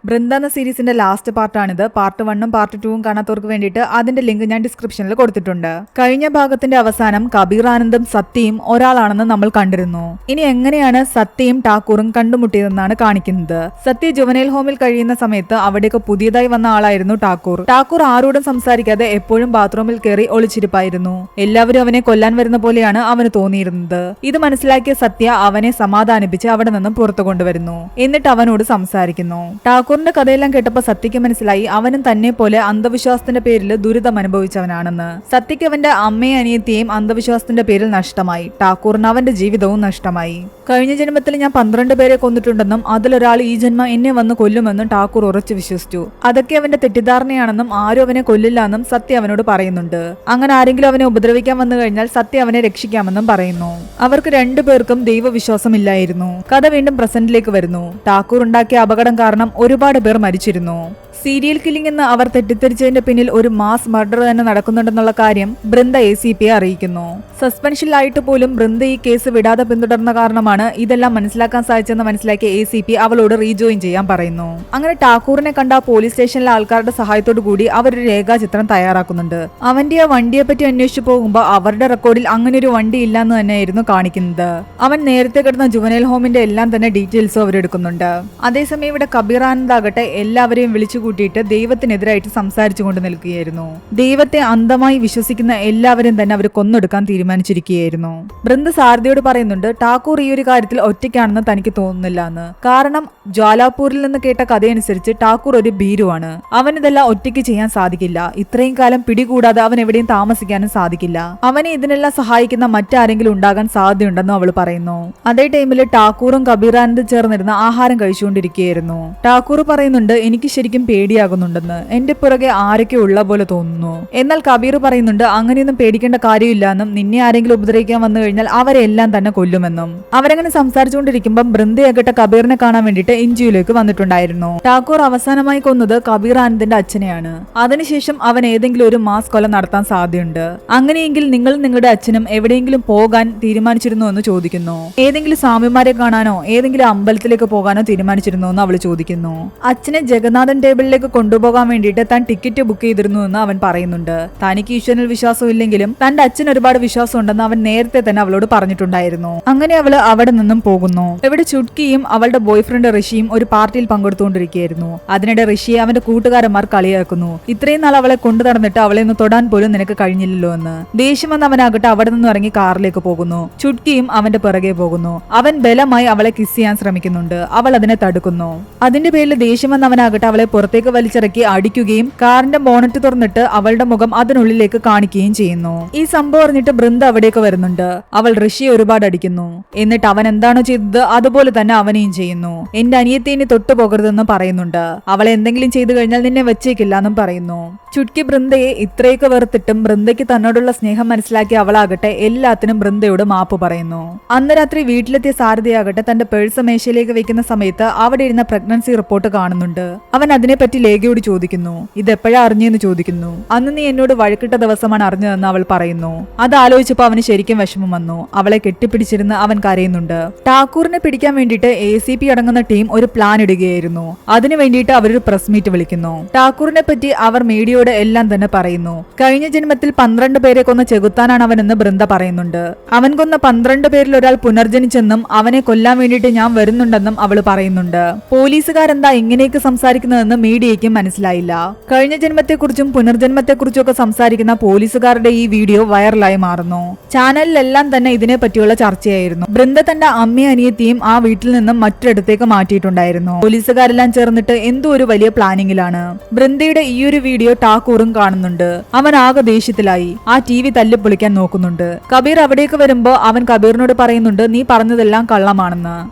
ബൃന്ദ എന്ന സീരീസിന്റെ last പാർട്ടാണിത്. Part 1ഉം part 2ഉം കാണാത്തവർക്ക് വേണ്ടിയിട്ട് അതിന്റെ ലിങ്ക് ഞാൻ ഡിസ്ക്രിപ്ഷനിൽ കൊടുത്തിട്ടുണ്ട്. കഴിഞ്ഞ ഭാഗത്തിന്റെ അവസാനം കബീർ ആനന്ദും സത്യയും ഒരാളാണെന്ന് നമ്മൾ കണ്ടിരുന്നു. ഇനി എങ്ങനെയാണ് സത്യയും ടാക്കൂറും കണ്ടുമുട്ടിയതെന്നാണ് കാണിക്കുന്നത്. സത്യ ജുവനൈൽ ഹോമിൽ കഴിയുന്ന സമയത്ത് അവിടേക്ക് പുതിയതായി വന്ന ആളായിരുന്നു ടാക്കൂർ. ടാക്കൂർ ആരോടും സംസാരിക്കാതെ എപ്പോഴും ബാത്റൂമിൽ കയറി ഒളിച്ചിരിപ്പായിരുന്നു. എല്ലാവരും അവനെ കൊല്ലാൻ വരുന്ന പോലെയാണ് അവന് തോന്നിയിരുന്നത്. ഇത് മനസ്സിലാക്കിയ സത്യ അവനെ സമാധാനിപ്പിച്ച് അവിടെ നിന്നും പുറത്തു കൊണ്ടുവരുന്നു. എന്നിട്ട് അവനോട് സംസാരിക്കുന്നു. ടാക്കൂറിന്റെ കഥയെല്ലാം കേട്ടപ്പോ സത്യക്ക് മനസ്സിലായി അവനും തന്നെ പോലെ അന്ധവിശ്വാസത്തിന്റെ പേരിൽ ദുരിതം അനുഭവിച്ചവനാണെന്ന്. സത്യക്ക് അവന്റെ അമ്മയും അനിയത്തിയെയും അന്ധവിശ്വാസത്തിന്റെ പേരിൽ നഷ്ടമായി. ടാക്കൂറിന് അവന്റെ ജീവിതവും നഷ്ടമായി. കഴിഞ്ഞ ജന്മത്തിൽ ഞാൻ 12 പേരെ കൊന്നിട്ടുണ്ടെന്നും അതിലൊരാൾ ഈ ജന്മം എന്നെ വന്ന് കൊല്ലുമെന്നും ടാക്കൂർ ഉറച്ചു വിശ്വസിച്ചു. അതൊക്കെ അവന്റെ തെറ്റിദ്ധാരണയാണെന്നും ആരും അവനെ കൊല്ലില്ല എന്നും സത്യ അവനോട് പറയുന്നുണ്ട്. അങ്ങനെ ആരെങ്കിലും അവനെ ഉപദ്രവിക്കാൻ വന്നു കഴിഞ്ഞാൽ സത്യ അവനെ രക്ഷിക്കാമെന്നും പറയുന്നു. അവർക്ക് രണ്ടുപേർക്കും ദൈവവിശ്വാസം ഇല്ലായിരുന്നു. കഥ വീണ്ടും പ്രസന്റിലേക്ക് വരുന്നു. ടാക്കൂർ ഉണ്ടാക്കിയ അപകടം കാരണം ഒരുപാട് പേർ മരിച്ചിരുന്നു. സീരിയൽ കില്ലിംഗ് എന്ന് അവർ തെറ്റിദ്ധരിച്ചതിന്റെ പിന്നിൽ ഒരു മാസ് മർഡർ തന്നെ നടക്കുന്നുണ്ടെന്നുള്ള കാര്യം ബൃന്ദ ACPയെ അറിയിക്കുന്നു. സസ്പെൻഷനിലായിട്ട് പോലും ബൃന്ദ ഈ കേസ് വിടാതെ പിന്തുടർന്ന കാരണമാണ് ഇതെല്ലാം മനസ്സിലാക്കാൻ സാധിച്ചെന്ന് മനസ്സിലാക്കിയ ACP അവളോട് റീജോയിൻ ചെയ്യാൻ പറയുന്നു. അങ്ങനെ ടാക്കൂറിനെ കണ്ട പോലീസ് സ്റ്റേഷനിലെ ആൾക്കാരുടെ സഹായത്തോടു കൂടി അവരൊരു രേഖാചിത്രം തയ്യാറാക്കുന്നുണ്ട്. അവന്റെ ആ വണ്ടിയെ പറ്റി അന്വേഷിച്ചു പോകുമ്പോൾ അവരുടെ റെക്കോർഡിൽ അങ്ങനെ ഒരു വണ്ടി ഇല്ലാന്ന് തന്നെയായിരുന്നു കാണിക്കുന്നത്. അവൻ നേരത്തെ കിടന്ന ജുവനൈൽ ഹോമിന്റെ എല്ലാം തന്നെ ഡീറ്റെയിൽസും അവരെടുക്കുന്നുണ്ട്. അതേസമയം ഇവിടെ കബീർ ആനന്ദ് ആകട്ടെ എല്ലാവരെയും വിളിച്ചു കൂട്ടിയിട്ട് ദൈവത്തിനെതിരായിട്ട് സംസാരിച്ചു കൊണ്ട് നിൽക്കുകയായിരുന്നു. ദൈവത്തെ അന്ധമായി വിശ്വസിക്കുന്ന എല്ലാവരും തന്നെ അവർ കൊന്നൊടുക്കാൻ തീരുമാനിച്ചിരിക്കുകയായിരുന്നു. ബൃന്ദ സാരഥിയോട് പറയുന്നുണ്ട് ടാക്കൂർ ഈ ഒരു കാര്യത്തിൽ ഒറ്റയ്ക്കാണെന്ന് തനിക്ക് തോന്നുന്നില്ല എന്ന്. കാരണം ജ്വാലാപൂരിൽ നിന്ന് കേട്ട കഥയനുസരിച്ച് ടാക്കൂർ ഒരു ഭീരുവാണ്. അവനിതെല്ലാം ഒറ്റയ്ക്ക് ചെയ്യാൻ സാധിക്കില്ല. ഇത്രയും കാലം പിടികൂടാതെ അവൻ എവിടെയും താമസിക്കാനും സാധിക്കില്ല. അവനെ ഇതിനെല്ലാം സഹായിക്കുന്ന മറ്റാരെങ്കിലും ഉണ്ടാകാൻ സാധ്യതയുണ്ടെന്നും അവൾ പറയുന്നു. അതേ ടൈമിൽ ടാക്കൂറും കബീർ ആനന്ദും ചേർന്നിരുന്ന ആഹാരം കഴിച്ചുകൊണ്ടിരിക്കുകയായിരുന്നു. ടാക്കൂർ പറയുന്നുണ്ട് എനിക്ക് ശരിക്കും പേടിയാകുന്നുണ്ടെന്ന്. എന്റെ പുറകെ ആരൊക്കെ ഉള്ള പോലെ തോന്നുന്നു. എന്നാൽ കബീർ പറയുന്നുണ്ട് അങ്ങനെയൊന്നും പേടിക്കേണ്ട കാര്യമില്ലെന്നും നിന്നെ ആരെങ്കിലും ഉപദ്രവിക്കാൻ വന്നു കഴിഞ്ഞാൽ അവരെ എല്ലാം തന്നെ കൊല്ലുമെന്നും. അവരങ്ങനെ സംസാരിച്ചുകൊണ്ടിരിക്കുമ്പോൾ ബൃന്ദയാകട്ടെ കബീറിനെ കാണാൻ വേണ്ടിയിട്ട് NGOയിലേക്ക് വന്നിട്ടുണ്ടായിരുന്നു. ടാക്കൂർ അവസാനമായി കൊന്നത് കബീർ ആനന്ദിന്റെ അച്ഛനെയാണ്. അതിനുശേഷം അവൻ ഏതെങ്കിലും ഒരു മാസ് കൊല നടത്താൻ സാധ്യതയുണ്ട്. അങ്ങനെയെങ്കിൽ നിങ്ങൾ നിങ്ങളുടെ അച്ഛനും എവിടെയെങ്കിലും പോകാൻ തീരുമാനിച്ചിരുന്നു എന്ന് ചോദിക്കുന്നു. ഏതെങ്കിലും സ്വാമിമാരെ കാണാനോ ഏതെങ്കിലും അമ്പലത്തിലേക്ക് പോകാനോ തീരുമാനിച്ചിരുന്നു എന്ന് അവൾ ചോദിക്കുന്നു. അച്ഛനെ ജഗന്നാഥൻ ടേബിളിലേക്ക് കൊണ്ടുപോകാൻ വേണ്ടിയിട്ട് താൻ ടിക്കറ്റ് ബുക്ക് ചെയ്തിരുന്നു എന്ന് അവൻ പറയുന്നുണ്ട്. തനിക്ക് ഈശ്വരനിൽ വിശ്വാസം ഇല്ലെങ്കിലും തന്റെ അച്ഛന് ഒരുപാട് വിശ്വാസം ഉണ്ടെന്ന് അവൻ നേരത്തെ തന്നെ അവളോട് പറഞ്ഞിട്ടുണ്ടായിരുന്നു. അങ്ങനെ അവള് അവിടെ നിന്നും പോകുന്നു. ഇവിടെ ചുട്കിയും അവളുടെ ബോയ് ഫ്രണ്ട് ഋഷിയും ഒരു പാർട്ടിയിൽ പങ്കെടുത്തുകൊണ്ടിരിക്കുകയായിരുന്നു. അതിനിടെ ഋഷിയെ അവന്റെ കൂട്ടുകാരന്മാർ കളിയാക്കുന്നു. ഇത്രയും നാൾ അവളെ കൊണ്ടു നടന്നിട്ട് അവളെ ഒന്ന് തൊടാൻ പോലും നിനക്ക് കഴിഞ്ഞില്ലല്ലോ എന്ന്. ദേഷ്യം വന്ന് അവനാകട്ടെ അവിടെ നിന്നും ഇറങ്ങി കാറിലേക്ക് പോകുന്നു. ചുട്കിയും അവന്റെ പിറകെ പോകുന്നു. അവൻ ബലമായി അവളെ കിസ് ചെയ്യാൻ ശ്രമിക്കുന്നുണ്ട്. അവൾ അതിനെ തടുക്കുന്നു. അതിന്റെ പേരിൽ ദേഷ്യം വന്ന് അവനാകട്ടെ അവളെ പുറത്തേക്ക് വലിച്ചിറക്കി അടിക്കുകയും കാറിന്റെ ബോണറ്റ് തുറന്നിട്ട് അവളുടെ മുഖം അതിനുള്ളിലേക്ക് കാണിക്കുകയും ചെയ്യുന്നു. ഈ സംഭവം അറിഞ്ഞിട്ട് ബൃന്ദ അവിടേക്ക് വരുന്നുണ്ട്. അവൾ ഋഷിയെ ഒരുപാട് അടിക്കുന്നു. എന്നിട്ട് അവൻ എന്താണോ ചെയ്തത് അതുപോലെ തന്നെ അവനെയും ചെയ്യുന്നു. എന്റെ അനിയത്തെ ഇനി തൊട്ടു പോകരുതെന്ന് പറയുന്നുണ്ട്. അവളെ എന്തെങ്കിലും ചെയ്തു കഴിഞ്ഞാൽ നിന്നെ വെച്ചേക്കില്ല എന്നും പറയുന്നു. ചുട്കി ബൃന്ദയെ ഇത്രയൊക്കെ വെറുത്തിട്ടും ബൃന്ദയ്ക്ക് തന്നോടുള്ള സ്നേഹം മനസ്സിലാക്കി അവളാകട്ടെ എല്ലാത്തിനും ബൃന്ദയോട് മാപ്പ് പറയുന്നു. അന്ന് രാത്രി വീട്ടിലെത്തിയ സാരഥിയാകട്ടെ തന്റെ പേഴ്സ് മേശയിലേക്ക് വെക്കുന്ന സമയത്ത് അവിടെ ഇരുന്ന പ്രഗ്നൻസി റിപ്പോർട്ട് കാണുന്നുണ്ട്. അവൻ അതിനെപ്പറ്റി ലേഖയോട് ചോദിക്കുന്നു. ഇതെപ്പോഴാ അറിഞ്ഞെന്ന് ചോദിക്കുന്നു. അന്ന് നീ എന്നോട് വഴക്കിട്ട ദിവസമാണ് അറിഞ്ഞതെന്ന് അവൾ പറയുന്നു. അത് ആലോചിച്ചപ്പോ അവന് ശരിക്കും വിഷമം വന്നു. അവളെ കെട്ടിപ്പിടിച്ചിരുന്ന് അവൻ കരയുന്നുണ്ട്. ടാക്കൂറിനെ പിടിക്കാൻ വേണ്ടിയിട്ട് ACP അടങ്ങുന്ന ടീം ഒരു പ്ലാൻ ഇടുകയായിരുന്നു. അതിനു വേണ്ടിയിട്ട് അവരൊരു പ്രസ് മീറ്റ് വിളിക്കുന്നു. ടാക്കൂറിനെ പറ്റി അവർ മീഡിയയോട് എല്ലാം തന്നെ പറയുന്നു. കഴിഞ്ഞ ജന്മത്തിൽ 12 പേരെ കൊന്ന ചെകുത്താനാണ് അവനെന്ന് ബൃന്ദ പറയുന്നുണ്ട്. അവൻ കൊന്ന 12 പേരിൽ ഒരാൾ പുനർജനിച്ചെന്നും അവനെ കൊല്ലാൻ വേണ്ടിയിട്ട് ഞാൻ വരുന്നുണ്ടെന്നും അവൾ പറയുന്നുണ്ട്. പോലീസുകാരെന്താ ഇങ്ങനെയൊക്കെ സംസാരിക്കുന്നതെന്ന് മീഡിയയ്ക്കും മനസ്സിലായില്ല. കഴിഞ്ഞ ജന്മത്തെക്കുറിച്ചും പുനർജന്മത്തെക്കുറിച്ചും ഒക്കെ സംസാരിക്കുന്ന പോലീസുകാരുടെ ഈ വീഡിയോ വൈറലായി മാറുന്നു. ചാനലിലെല്ലാം തന്നെ ഇതിനെ പറ്റിയുള്ള ചർച്ചയായിരുന്നു. ബൃന്ദ തന്റെ അമ്മയും അനിയത്തിയും ആ വീട്ടിൽ നിന്നും മറ്റൊരിടത്തേക്ക് മാറ്റിയിട്ടുണ്ടായിരുന്നു. പോലീസുകാരെല്ലാം ചേർന്നിട്ട് എന്തോ ഒരു വലിയ പ്ലാനിങ്ങിലാണ്. ബൃന്ദയുടെ ഈ ഒരു വീഡിയോ ടാക്കൂറും കാണുന്നുണ്ട്. അവൻ ആകെ ദേഷ്യത്തിലായി. ആ TV തല്ലിപ്പൊളിക്കാൻ നോക്കുന്നുണ്ട്. കബീർ അവിടേക്ക് വരുമ്പോ അവൻ കബീറിനോട് പറയുന്നുണ്ട് നീ പറഞ്ഞതെല്ലാം കള്ളമാണെന്ന്.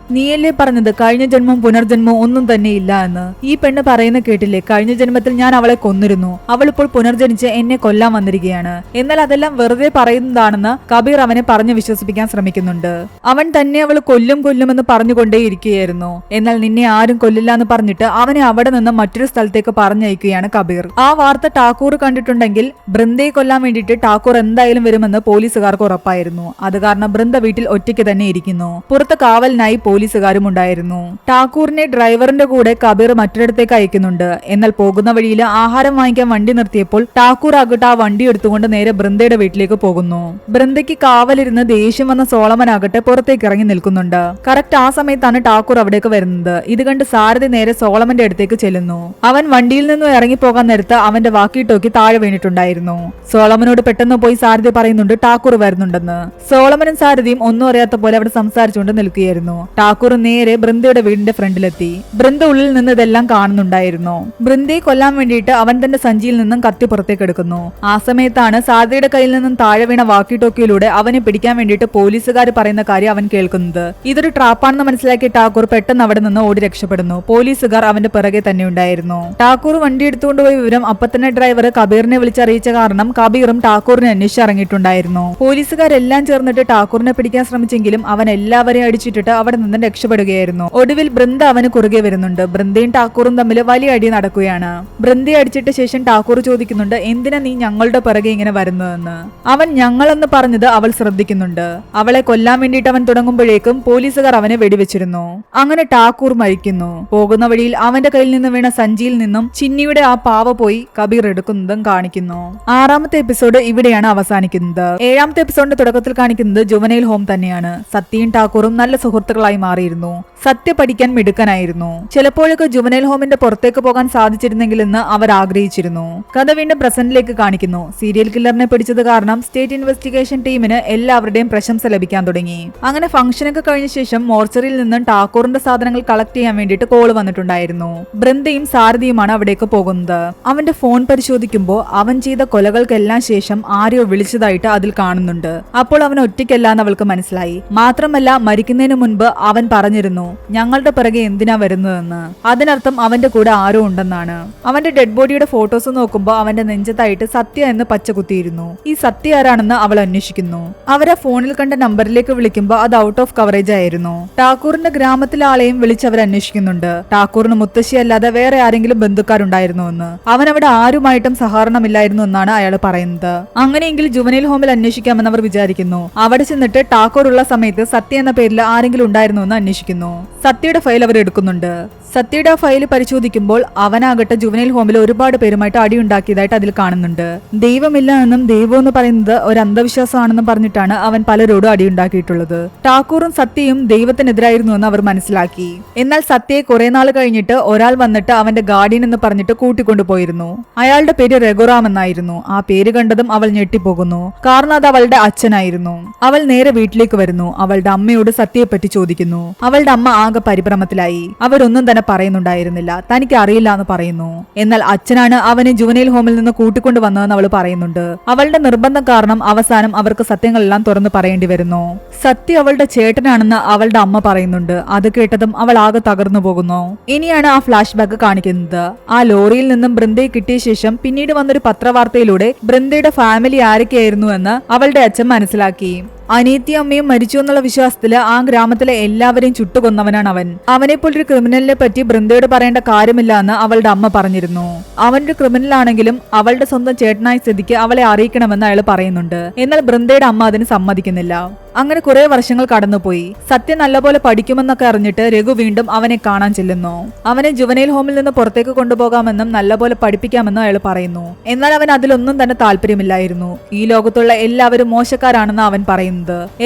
നീയല്ലേ പറഞ്ഞത് കഴിഞ്ഞ ജന്മം പുനർജന്മം ഒന്നും തന്നെ ഇല്ല എന്ന്. ഈ പെണ്ണ് പറയുന്ന കേട്ടില്ലേ, കഴിഞ്ഞ ജന്മത്തിൽ ഞാൻ അവളെ കൊന്നിരുന്നു, അവൾ ഇപ്പോൾ പുനർജനിച്ച് എന്നെ കൊല്ലാൻ വന്നിരിക്കുകയാണ്. എന്നാൽ അതെല്ലാം വെറുതെ പറയുന്നതാണെന്ന് കബീർ അവനെ പറഞ്ഞു വിശ്വസിപ്പിക്കാൻ ശ്രമിക്കുന്നുണ്ട്. അവൻ തന്നെ അവൾ കൊല്ലുമെന്ന് പറഞ്ഞുകൊണ്ടേയിരിക്കുകയായിരുന്നു. എന്നാൽ നിന്നെ ആരും കൊല്ലില്ല എന്ന് പറഞ്ഞിട്ട് അവനെ അവിടെ നിന്ന് മറ്റൊരു സ്ഥലത്തേക്ക് പറഞ്ഞയക്കുകയാണ് കബീർ. ആ വാർത്ത ടാക്കൂർ കണ്ടിട്ടുണ്ടെങ്കിൽ ബൃന്ദയെ കൊല്ലാൻ വേണ്ടിയിട്ട് ടാക്കൂർ എന്തായാലും വരുമെന്ന് പോലീസുകാർക്ക് ഉറപ്പായിരുന്നു. അത് കാരണം ബൃന്ദ വീട്ടിൽ ഒറ്റയ്ക്ക് തന്നെ ഇരിക്കുന്നു. പുറത്ത് കാവലിനായി പോലീസുകാരും ഉണ്ടായിരുന്നു. ടാക്കൂറിനെ ഡ്രൈവറിന്റെ കൂടെ കബീർ മറ്റൊരിടത്തേക്ക് അയക്കുന്നുണ്ട്. എന്നാൽ പോകുന്ന വഴിയിൽ ആഹാരം വാങ്ങിക്കാൻ വണ്ടി നിർത്തിയപ്പോൾ ടാക്കൂർ ആകട്ടെ ആ വണ്ടി എടുത്തുകൊണ്ട് നേരെ ബൃന്ദയുടെ വീട്ടിലേക്ക് പോകുന്നു. ബൃന്ദയ്ക്ക് കാവലിരുന്ന് ദേഷ്യം വന്ന സോളമൻ ആകട്ടെ പുറത്തേക്ക് ഇറങ്ങി നിൽക്കുന്നുണ്ട്. കറക്റ്റ് ആ സമയത്താണ് ടാക്കൂർ അവിടേക്ക് വരുന്നത്. ഇത് കണ്ട് സാരഥി നേരെ സോളമന്റെ അടുത്തേക്ക് ചെല്ലുന്നു. അവൻ വണ്ടിയിൽ നിന്നും ഇറങ്ങിപ്പോകാൻ നേരത്ത് അവന്റെ വാക്കി ടോക്കി താഴെ വീണിട്ടുണ്ടായിരുന്നു. സോളമനോട് പെട്ടെന്ന് പോയി സാരഥി പറയുന്നുണ്ട് ടാക്കൂർ വരുന്നുണ്ടെന്ന്. സോളമനും സാരഥിയും ഒന്നും അറിയാത്ത പോലെ അവിടെ സംസാരിച്ചുകൊണ്ട് നിൽക്കുകയായിരുന്നു. ടാക്കൂർ നേരെ ബൃന്ദയുടെ വീടിന്റെ ഫ്രണ്ടിലെത്തി. ബൃന്ദ ഉള്ളിൽ നിന്ന് ഇതെല്ലാം കാണുന്നുണ്ടായിരുന്നു. ബൃന്ദയെ കൊല്ലാൻ വേണ്ടിയിട്ട് അവൻ തന്റെ സഞ്ചിയിൽ നിന്നും കത്തി പുറത്തേക്ക് എടുക്കുന്നു. ആ സമയത്താണ് സാരഥിയുടെ കയ്യിൽ നിന്നും താഴെ വീണ വാക്കി ടോക്കിയിലൂടെ അവനെ പിടിക്കാൻ വേണ്ടിയിട്ട് പോലീസുകാർ പറയുന്ന കാര്യം അവൻ കേൾക്കുന്നത്. ഇതൊരു ട്രാപ്പാണെന്ന് മനസ്സിലാക്കിയ ടാക്കൂർ പെട്ടെന്ന് അവിടെ നിന്ന് ഓടി രക്ഷപ്പെടുന്നു. പോലീസുകാർ അവന്റെ പിറകെ തന്നെ ഉണ്ടായിരുന്നു. ടാക്കൂർ വണ്ടി എടുത്തുകൊണ്ടുപോയ വിവരം അപ്പൊ തന്നെ ഡ്രൈവർ കബീറിനെ വിളിച്ചറിയിച്ച കാരണം കബീറും ടാക്കൂറിനെ അന്വേഷിച്ചിറങ്ങിയിട്ടുണ്ടായിരുന്നു. പോലീസുകാരെല്ലാം ചേർന്നിട്ട് ടാക്കൂറിനെ പിടിക്കാൻ ശ്രമിച്ചെങ്കിലും അവൻ എല്ലാവരെയും അടിച്ചിട്ടിട്ട് അവിടെ നിന്ന് രക്ഷപ്പെടുകയായിരുന്നു. ഒടുവിൽ ബൃന്ദ അവന് കുറുകെ വരുന്നുണ്ട്. ബൃന്ദയും ടാക്കൂറും തമ്മിൽ വലിയ അടി നടക്കുകയാണ്. ബൃന്ദയെ അടിച്ചിട്ട് ശേഷം ടാക്കൂർ ചോദിക്കുന്നുണ്ട്, എന്തിനാ നീ ഞങ്ങളുടെ പിറകെ ഇങ്ങനെ വരുന്നതെന്ന്. അവൻ ഞങ്ങളെന്ന് പറഞ്ഞത് അവൾ ശ്രദ്ധിക്കുന്നുണ്ട്. അവളെ കൊല്ലാൻ വേണ്ടിയിട്ട് അവൻ തുടങ്ങുമ്പോഴേക്കും പോലീസുകാർ അവനെ വെടിവെച്ചിരുന്നു. അങ്ങനെ ടാക്കൂർ മരിക്കുന്നു. പോകുന്ന വഴിയിൽ അവന്റെ കയ്യിൽ നിന്ന് വീണ സഞ്ചിയിൽ നിന്നും ചിന്നിയുടെ ആ പാവ പോയി കബീർ എടുക്കുന്നതും കാണിക്കുന്നു. 6ാമത്തെ എപ്പിസോഡ് ഇവിടെയാണ് അവസാനിക്കുന്നത്. 7ാമത്തെ എപ്പിസോഡിന്റെ തുടക്കത്തിൽ കാണിക്കുന്നത് ജുവനൈൽ ഹോം തന്നെയാണ്. സത്യയും ടാക്കൂറും നല്ല സുഹൃത്തുക്കളായി മാറിയിരുന്നു. സത്യ പഠിക്കാൻ മിടുക്കനായിരുന്നു. ചിലപ്പോഴൊക്കെ ജുവനൈൽ ഹോമിന്റെ പുറത്തേക്ക് പോകാൻ സാധിച്ചിരുന്നെങ്കിലെന്ന് അവർ ആഗ്രഹിച്ചിരുന്നു. കഥ വീണ്ടും പ്രസന്റിലേക്ക് കാണിക്കുന്നു. സീരിയൽ കില്ലറിനെ പിടിച്ചത് കാരണം സ്റ്റേറ്റ് ഇൻവെസ്റ്റിഗേഷൻ ടീമിന് എല്ലാവരുടെയും പ്രശംസ ലഭിക്കാൻ തുടങ്ങി. അങ്ങനെ ഫംഗ്ഷനൊക്കെ കഴിഞ്ഞ ശേഷം മോർച്ചറിയിൽ നിന്നും ടാക്കൂറിന്റെ സാധനങ്ങൾ കളക്ട് ചെയ്യാൻ വേണ്ടിയിട്ട് കോള് വന്നിട്ടുണ്ടായിരുന്നു. ബൃന്ദയും സാരഥിയുമാണ് അവിടേക്ക് പോകുന്നത്. അവന്റെ ഫോൺ പരിശോധിക്കുമ്പോൾ അവൻ ചെയ്ത കൊലകൾക്കെല്ലാം ശേഷം ആരെയോ വിളിച്ചതായിട്ട് അതിൽ കാണുന്നുണ്ട്. അപ്പോൾ അവൻ ഒറ്റയ്ക്കല്ല എന്ന് അവൾക്ക് മനസ്സിലായി. മാത്രമല്ല മരിക്കുന്നതിന് മുൻപ് അവൻ പറഞ്ഞിരുന്നു, ഞങ്ങളുടെ പിറകെ എന്തിനാ വരുന്നതെന്ന്. അതിനർത്ഥം അവന്റെ കൂടെ ആരോ ഉണ്ടെന്നാണ്. അവന്റെ ഡെഡ് ബോഡിയുടെ ഫോട്ടോസ് നോക്കുമ്പോൾ അവന്റെ നെഞ്ചത്തായിട്ട് സത്യ എന്ന് പച്ച കുത്തിയിരുന്നു. ഈ സത്യ ആരാണെന്ന് അവൾ അന്വേഷിക്കുന്നു. അവരെ ഫോണിൽ കണ്ട നമ്പറിലേക്ക് വിളിക്കുമ്പോൾ അത് ഔട്ട് ഓഫ് കവറേജ് ആയിരുന്നു. ടാക്കൂറിന്റെ ഗ്രാമത്തിലെ ആളെയും വിളിച്ച് അവർ അന്വേഷിക്കുന്നുണ്ട്. ടാക്കൂറിന് മുത്തശ്ശി അല്ലാതെ വേറെ ആരെങ്കിലും ബന്ധുക്കാരുണ്ടായിരുന്നു എന്ന്. അവൻ അവിടെ ആരുമായിട്ടും സഹകരണമില്ലായിരുന്നു എന്നാണ് അയാൾ പറയുന്നത്. അങ്ങനെയെങ്കിൽ ജുവനൈൽ ഹോമിൽ അന്വേഷിക്കാമെന്ന് അവർ വിചാരിക്കുന്നു. അവിടെ ചെന്നിട്ട് ടാക്കൂർ ഉള്ള സമയത്ത് സത്യ എന്ന പേരിൽ ആരെങ്കിലും ഉണ്ടായിരുന്നു എന്ന് അന്വേഷിക്കുന്നു. സത്യയുടെ ഫയൽ അവർ എടുക്കുന്നുണ്ട്. സത്യയുടെ ആ ഫയൽ പരിശോധിക്കുമ്പോൾ അവനാകട്ടെ ജുവനൈൽ ഹോമിൽ ഒരുപാട് പേരുമായിട്ട് അടിയുണ്ടാക്കിയതായിട്ട് അതിൽ കാണുന്നുണ്ട്. ദൈവമില്ല എന്നും ദൈവം എന്ന് പറയുന്നത് ഒരു അന്ധവിശ്വാസമാണെന്നും പറഞ്ഞിട്ടാണ് അവൻ പലരോടും അടിയുണ്ടാക്കിയിട്ടുള്ളത്. ടാക്കൂറും സത്യയും ദൈവത്തിനെതിരായിരുന്നു എന്ന് അവർ മനസ്സിലാക്കി. എന്നാൽ സത്യയെ കുറെ നാൾ കഴിഞ്ഞിട്ട് ഒരാൾ വന്നിട്ട് അവന്റെ ഗാർഡിയൻ എന്ന് പറഞ്ഞിട്ട് കൂട്ടിക്കൊണ്ടുപോയിരുന്നു. അയാളുടെ പേര് രഘുറാം എന്നായിരുന്നു. ആ പേര് കണ്ടതും അവൾ ഞെട്ടിപ്പോകുന്നു. കാരണം അത് അവളുടെ അച്ഛനായിരുന്നു. അവൾ നേരെ വീട്ടിലേക്ക് വരുന്നു. അവളുടെ അമ്മയോട് സത്യയെപ്പറ്റി ചോദിക്കുന്നു. അവളുടെ അമ്മ ആകെ പരിഭ്രമത്തിലായി. അവരൊന്നും തന്നെ പറയുന്നുണ്ടായിരുന്നില്ല. തനിക്ക് അറിയില്ല എന്ന് പറയുന്നു. എന്നാൽ അച്ഛനാണ് അവനെ ജുവനൈൽ ഹോമിൽ നിന്ന് കൂട്ടിക്കൊണ്ടു വന്നതെന്ന് അവൾ പറയുന്നുണ്ട്. അവളുടെ നിർബന്ധം കാരണം അവസാനം അവർക്ക് സത്യങ്ങളെല്ലാം തുറന്നു പറയേണ്ടി വരുന്നു. സത്യ അവളുടെ ചേട്ടനാണെന്ന് അവളുടെ അമ്മ പറയുന്നുണ്ട്. അത് കേട്ടതും അവൾ ആകെ തകർന്നു പോകുന്നു. ഇനിയാണ് ആ ഫ്ലാഷ് ബാക്ക് കാണിക്കുന്നത്. ആ ലോറിയിൽ നിന്നും ബൃന്ദയെ കിട്ടിയ ശേഷം പിന്നീട് വന്നൊരു പത്രവാർത്തയിലൂടെ ബൃന്ദയുടെ ഫാമിലി ആരൊക്കെയായിരുന്നു എന്ന് അവളുടെ അച്ഛൻ മനസ്സിലാക്കി. അനിയത്തി അമ്മയും മരിച്ചു എന്നുള്ള വിശ്വാസത്തില് ആ ഗ്രാമത്തിലെ എല്ലാവരെയും ചുട്ടുകൊന്നവനാണ് അവൻ. അവനെപ്പോലൊരു ക്രിമിനലിനെ പറ്റി ബൃന്ദയോട് പറയേണ്ട കാര്യമില്ല എന്ന് അവളുടെ അമ്മ പറഞ്ഞിരുന്നു. അവനൊരു ക്രിമിനൽ ആണെങ്കിലും അവളുടെ സ്വന്തം ചേട്ടനായ സ്ഥിതിക്ക് അവളെ അറിയിക്കണമെന്ന് അയാൾ പറയുന്നുണ്ട്. എന്നാൽ ബൃന്ദയുടെ അമ്മ അതിന് സമ്മതിക്കുന്നില്ല. അങ്ങനെ കുറെ വർഷങ്ങൾ കടന്നുപോയി. സത്യ നല്ലപോലെ പഠിക്കുമെന്നൊക്കെ അറിഞ്ഞിട്ട് രഘു വീണ്ടും അവനെ കാണാൻ ചെല്ലുന്നു. അവനെ ജുവനൈൽ ഹോമിൽ നിന്ന് പുറത്തേക്ക് കൊണ്ടുപോകാമെന്നും നല്ലപോലെ പഠിപ്പിക്കാമെന്നും അയാൾ പറയുന്നു. എന്നാൽ അവൻ അതിലൊന്നും തന്നെ താല്പര്യമില്ലായിരുന്നു. ഈ ലോകത്തുള്ള എല്ലാവരും മോശക്കാരാണെന്ന് അവൻ പറയുന്നത്.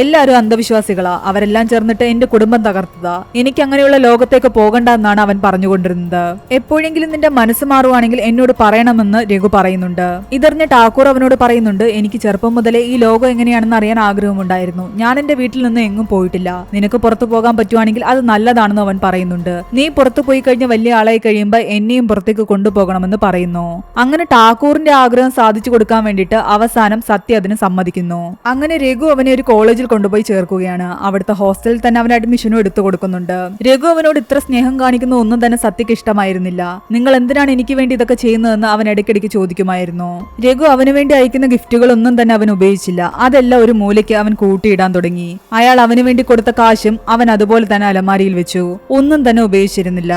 എല്ലാവരും അന്ധവിശ്വാസികളാ. അവരെല്ലാം ചേർന്നിട്ട് എന്റെ കുടുംബം തകർത്തതാ. എനിക്ക് അങ്ങനെയുള്ള ലോകത്തേക്ക് പോകണ്ട എന്നാണ് അവൻ പറഞ്ഞുകൊണ്ടിരുന്നത്. എപ്പോഴെങ്കിലും നിന്റെ മനസ്സ് മാറുവാണെങ്കിൽ എന്നോട് പറയണമെന്ന് രഘു പറയുന്നുണ്ട്. ഇതറിഞ്ഞ ടാക്കൂർ അവനോട് പറയുന്നുണ്ട്, എനിക്ക് ചെറുപ്പം മുതലേ ഈ ലോകം എങ്ങനെയാണെന്ന് അറിയാൻ ആഗ്രഹമുണ്ടായിരുന്നു. ഞാൻ എന്റെ വീട്ടിൽ നിന്ന് എങ്ങും പോയിട്ടില്ല. നിനക്ക് പുറത്തു പോകാൻ പറ്റുവാണെങ്കിൽ അത് നല്ലതാണെന്ന് അവൻ പറയുന്നുണ്ട്. നീ പുറത്തു പോയി കഴിഞ്ഞ വലിയ ആളായി കഴിയുമ്പോ എന്നെയും പുറത്തേക്ക് കൊണ്ടുപോകണമെന്ന് പറയുന്നു. അങ്ങനെ ടാക്കൂറിന്റെ ആഗ്രഹം സാധിച്ചു കൊടുക്കാൻ വേണ്ടിയിട്ട് അവസാനം സത്യ അതിന് സമ്മതിക്കുന്നു. അങ്ങനെ രഘു അവനെ ഒരു കോളേജിൽ കൊണ്ടുപോയി ചേർക്കുകയാണ്. അവിടുത്തെ ഹോസ്റ്റലിൽ തന്നെ അവൻ അഡ്മിഷനും എടുത്തു കൊടുക്കുന്നുണ്ട്. രഘു അവനോട് ഇത്ര സ്നേഹം കാണിക്കുന്ന ഒന്നും തന്നെ സത്യക്ക് ഇഷ്ടമായിരുന്നില്ല. നിങ്ങൾ എന്തിനാണ് എനിക്ക് വേണ്ടി ഇതൊക്കെ ചെയ്യുന്നതെന്ന് അവൻ ഇടയ്ക്കിടയ്ക്ക് ചോദിക്കുമായിരുന്നു. രഘു അവന് വേണ്ടി അയക്കുന്ന ഗിഫ്റ്റുകളൊന്നും തന്നെ അവൻ ഉപയോഗിച്ചില്ല. അതെല്ലാം ഒരു മൂലയ്ക്ക് അവൻ കൂട്ടിയിടാൻ തുടങ്ങി. അയാൾ അവന് വേണ്ടി കൊടുത്ത കാശും അവൻ അതുപോലെ തന്നെ അലമാരിയിൽ വെച്ചു. ഒന്നും തന്നെ ഉപയോഗിച്ചിരുന്നില്ല.